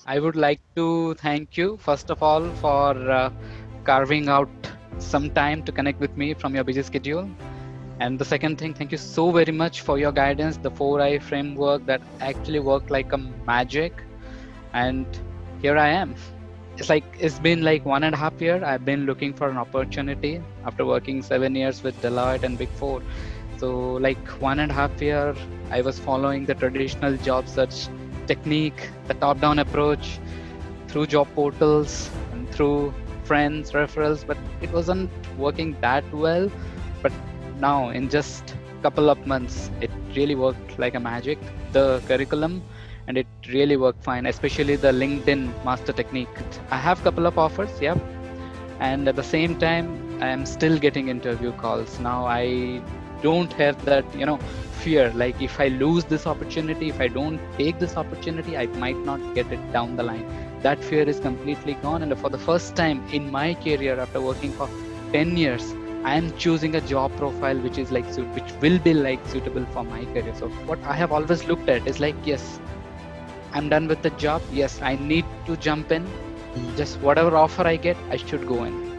I would like to thank you, first of all, for carving out some time to connect with me from your busy schedule. And the second thing, thank you so very much for your guidance, the 4I framework that actually worked like a magic. And here I am. It's been like 1.5 years. I've been looking for an opportunity after working 7 years with Deloitte and Big Four. So like 1.5 year, I was following the traditional job search technique, the top-down approach through job portals and through friends, referrals, but it wasn't working that well. But now in just couple of months, it really worked like a magic. The curriculum and it really worked fine, especially the LinkedIn master technique. I have couple of offers, yeah, and at the same time I am still getting interview calls. Now I don't have that fear, like if I lose this opportunity, if I don't take this opportunity, I might not get it down the line. That fear is completely gone, and for the first time in my career, after working for 10 years, I am choosing a job profile which is which will be like suitable for my career. So what I have always looked at is like, yes, I'm done with the job, yes, I need to jump in. Just whatever offer I get, I should go in.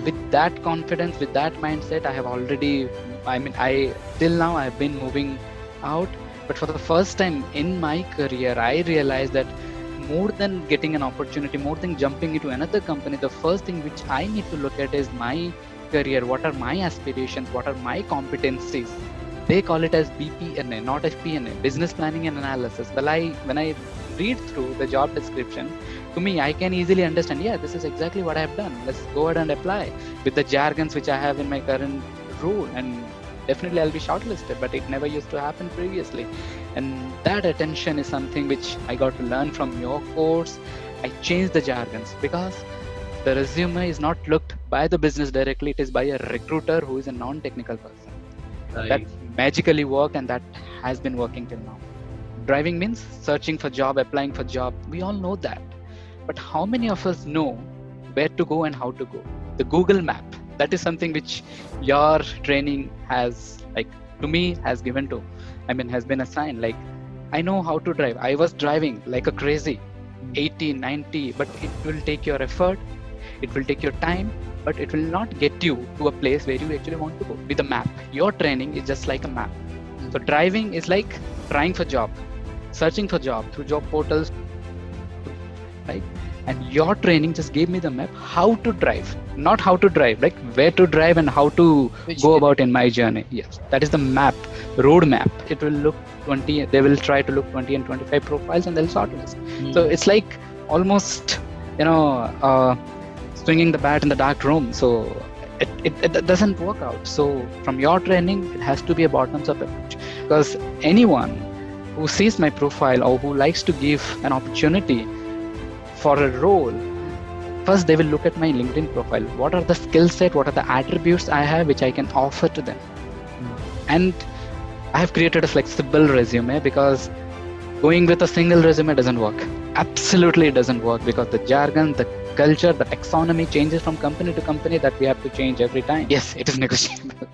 With that confidence, with that mindset, I have already, I till now I've been moving out. But for the first time in my career, I realized that more than getting an opportunity, more than jumping into another company, the first thing which I need to look at is my career. What are my aspirations? What are my competencies? They call it as BPNA, not FPNA, business planning and analysis. Well, when I read through the job description, to me, I can easily understand, yeah, this is exactly what I have done. Let's go ahead and apply with the jargons which I have in my current role, and definitely I'll be shortlisted, but it never used to happen previously. And that attention is something which I got to learn from your course. I changed the jargons because the resume is not looked by the business directly, it is by a recruiter who is a non-technical person. Right. That magically worked, and that has been working till now. Driving means searching for job, applying for job. We all know that. But how many of us know where to go and how to go? The Google map, that is something which your training has, to me, has has been assigned. Like, I know how to drive. I was driving like a crazy, 80, 90, but it will take your effort, it will take your time, but it will not get you to a place where you actually want to go. With a map, your training is just like a map. So driving is like trying for job, searching for job through job portals, right? And your training just gave me the map how to drive, not how to drive, like where to drive and how to go about in my journey. Yes, that is the map, road map. It will look 20, they will try to look 20 and 25 profiles and they'll shortlist. So it's like almost, swinging the bat in the dark room. So it doesn't work out. So from your training, it has to be a bottoms up approach, because anyone who sees my profile or who likes to give an opportunity for a role, first they will look at my LinkedIn profile. What are the skill set? What are the attributes I have which I can offer to them? And I have created a flexible resume, because going with a single resume doesn't work. Absolutely it doesn't work, because the jargon, the culture, the taxonomy changes from company to company, that we have to change every time. Yes, it is negotiable.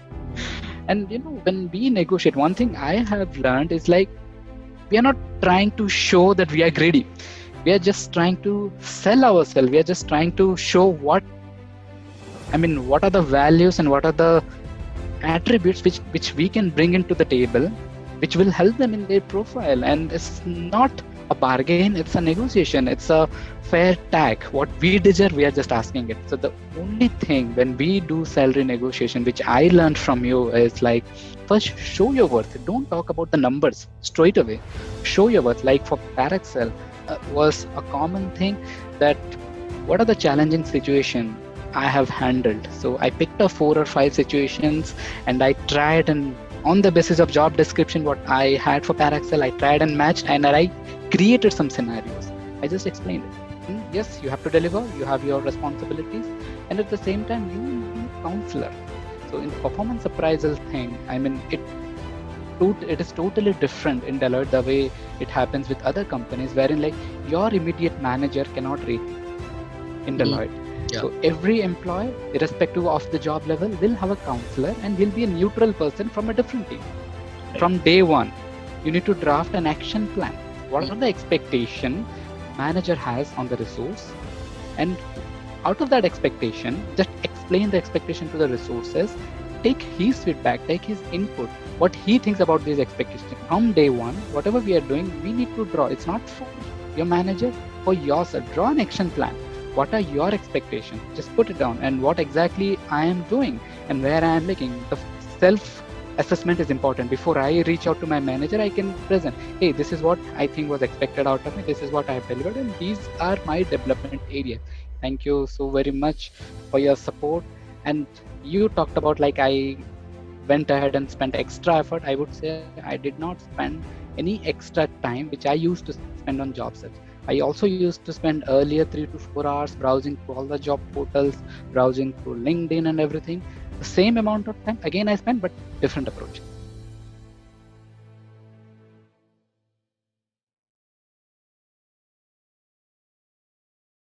And when we negotiate, one thing I have learned is like, we are not trying to show that we are greedy. We are just trying to sell ourselves. We are just trying to show what are the values and what are the attributes which we can bring into the table, which will help them in their profile. And it's not a bargain, it's a negotiation, it's a fair tag. What we deserve, we are just asking it. So the only thing when we do salary negotiation, which I learned from you, is like, first show your worth. Don't talk about the numbers straight away. Show your worth. Like for Paraxel, was a common thing, that what are the challenging situations I have handled. So I picked up 4 or 5 situations and I tried, and on the basis of job description what I had for Paraxel, I tried and matched, and I created some scenarios. I just explained it. Yes, you have to deliver, you have your responsibilities, and at the same time you need a counselor. So in the performance appraisal thing, it is totally different in Deloitte, the way it happens with other companies, wherein like your immediate manager cannot rate in Deloitte. Yeah. So every employee, irrespective of the job level, will have a counselor and will be a neutral person from a different team. From day one, you need to draft an action plan. What are the expectations? manager has on the resource, and out of that expectation, just explain the expectation to the resources, take his feedback, take his input, what he thinks about these expectations. From day one, whatever we are doing, we need to draw. It's not for your manager, for yourself. Draw an action plan. What are your expectations? Just put it down, and what exactly I am doing and where I am looking. The self assessment is important. Before I reach out to my manager, I can present, hey, this is what I think was expected out of me, this is what I have delivered, and these are my development areas. Thank you so very much for your support. And you talked about like I went ahead and spent extra effort. I would say I did not spend any extra time which I used to spend on job search. I also used to spend earlier 3 to 4 hours browsing through all the job portals, browsing through LinkedIn and everything. The same amount of time again I spent, but different approach.